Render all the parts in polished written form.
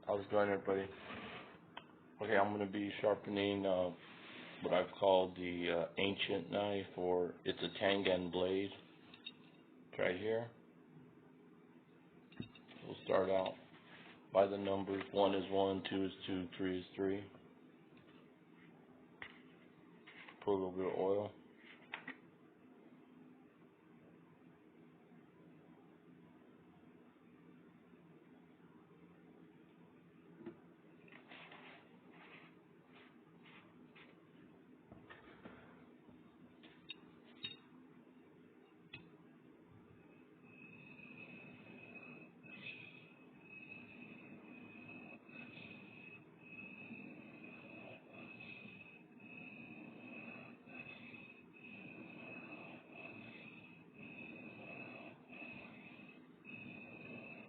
How's it going, everybody? Okay, I'm going to be sharpening what I've called the ancient knife, or it's a tang blade. It's right here. We'll start out by the numbers. 1 is 1, 2 is 2, 3 is 3. Put a little bit of oil.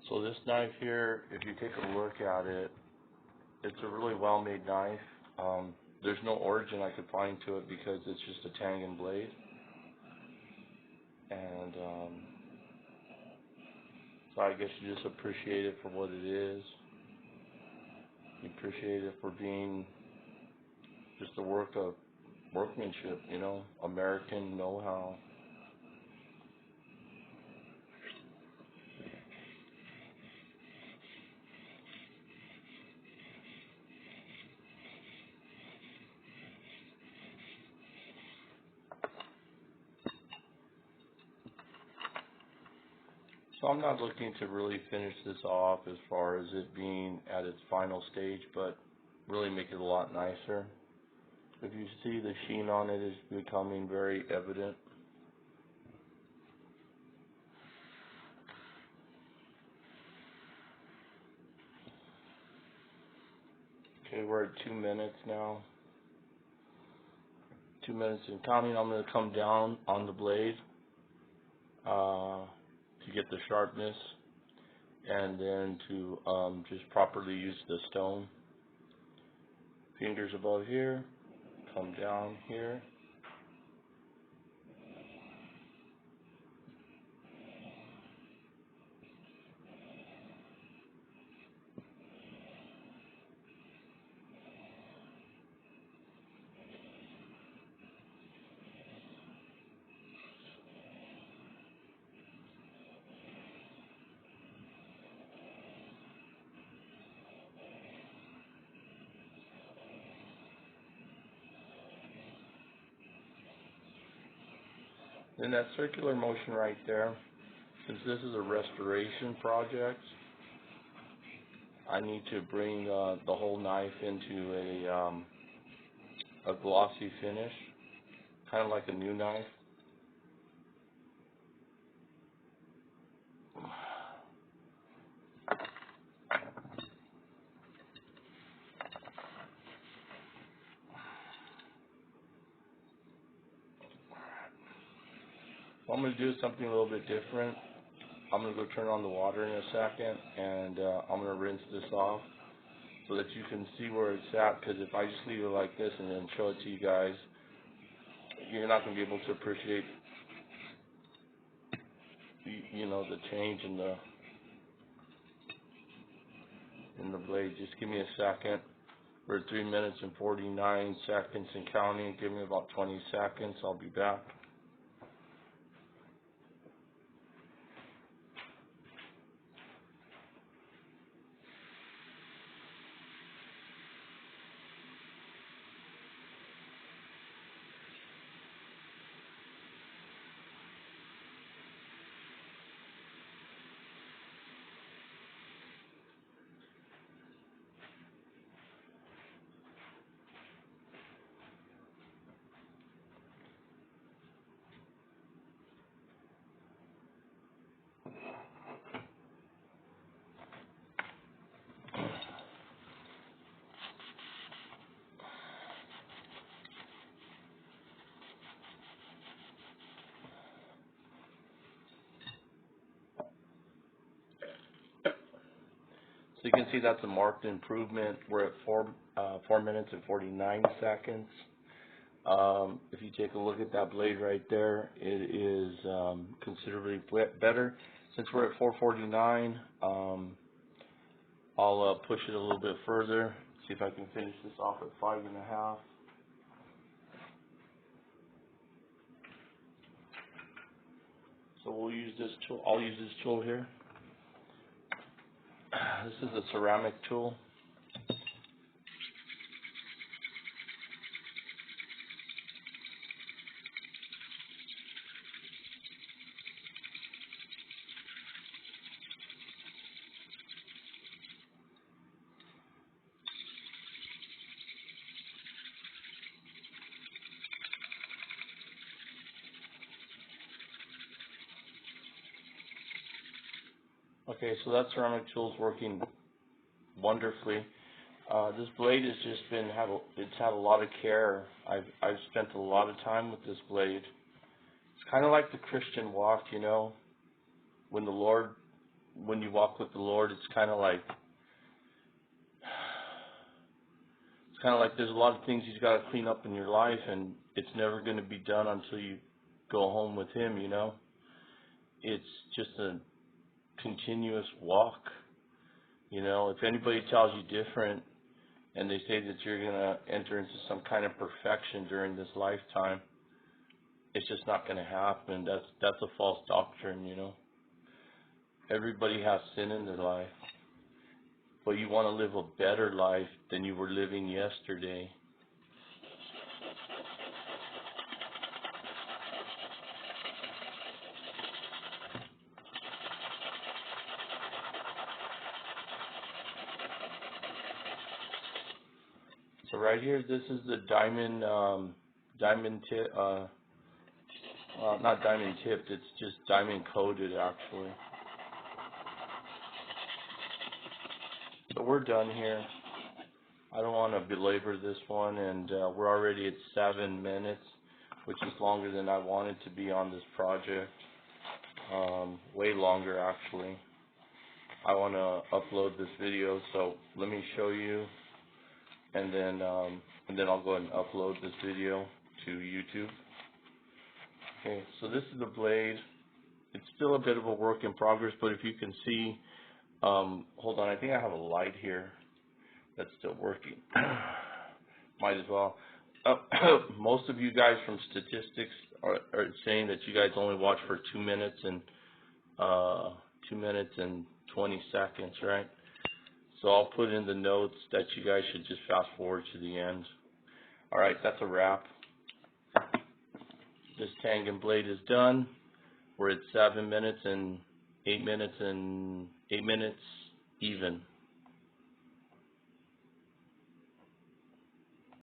So this knife here, if you take a look at it, it's a really well-made knife. There's no origin I could find to it because it's just a tang blade. And so I guess you just appreciate it for what it is. You appreciate it for being just a work of workmanship, American know-how. So I'm not looking to really finish this off as far as it being at its final stage, but really make it a lot nicer. If you see, the sheen on it is becoming very evident. Okay, we're at 2 minutes now. 2 minutes and counting. I'm going to come down on the blade to get the sharpness, and then to just properly use the stone. Fingers above here, come down here. Then that circular motion right there, since this is a restoration project, I need to bring the whole knife into a glossy finish, kind of like a new knife. What I'm going to do is something a little bit different. I'm going to go turn on the water in a second, and I'm going to rinse this off so that you can see where it's at, because if I just leave it like this and then show it to you guys, you're not going to be able to appreciate the change in the blade. Just give me a second. We're at 3 minutes and 49 seconds and counting. Give me about 20 seconds. I'll be back. So you can see that's a marked improvement. We're at 4 minutes and 49 seconds. If you take a look at that blade right there, it is considerably better. Since we're at 4:49, I'll push it a little bit further, see if I can finish this off at 5.5. So we'll use this tool. I'll use this tool here. This is a ceramic tool. Okay, so that ceramic tool is working wonderfully. This blade has just it's had a lot of care. I've spent a lot of time with this blade. It's kind of like the Christian walk, you know. When you walk with the Lord, it's kind of like there's a lot of things He's got to clean up in your life, and it's never going to be done until you go home with Him, you know. It's just a continuous walk, you know. If anybody tells you different, and they say that you're going to enter into some kind of perfection during this lifetime, it's just not going to happen. That's a false doctrine, you know. Everybody has sin in their life, but you want to live a better life than you were living yesterday. So right here, this is the diamond tip, not diamond tipped, it's just diamond coated actually. So we're done here. I don't want to belabor this one, and we're already at 7 minutes, which is longer than I wanted to be on this project. Way longer actually. I want to upload this video, so let me show you, and then I'll go ahead and upload this video to YouTube. Okay, so this is the blade. It's still a bit of a work in progress, but if you can see, hold on, I think I have a light here that's still working. Might as well. Most of you guys from statistics are saying that you guys only watch for 2 minutes and 2 minutes and 20 seconds, right? So I'll put in the notes that you guys should just fast forward to the end. All right, that's a wrap. This tang and blade is done. We're at 7 minutes and 8 minutes even.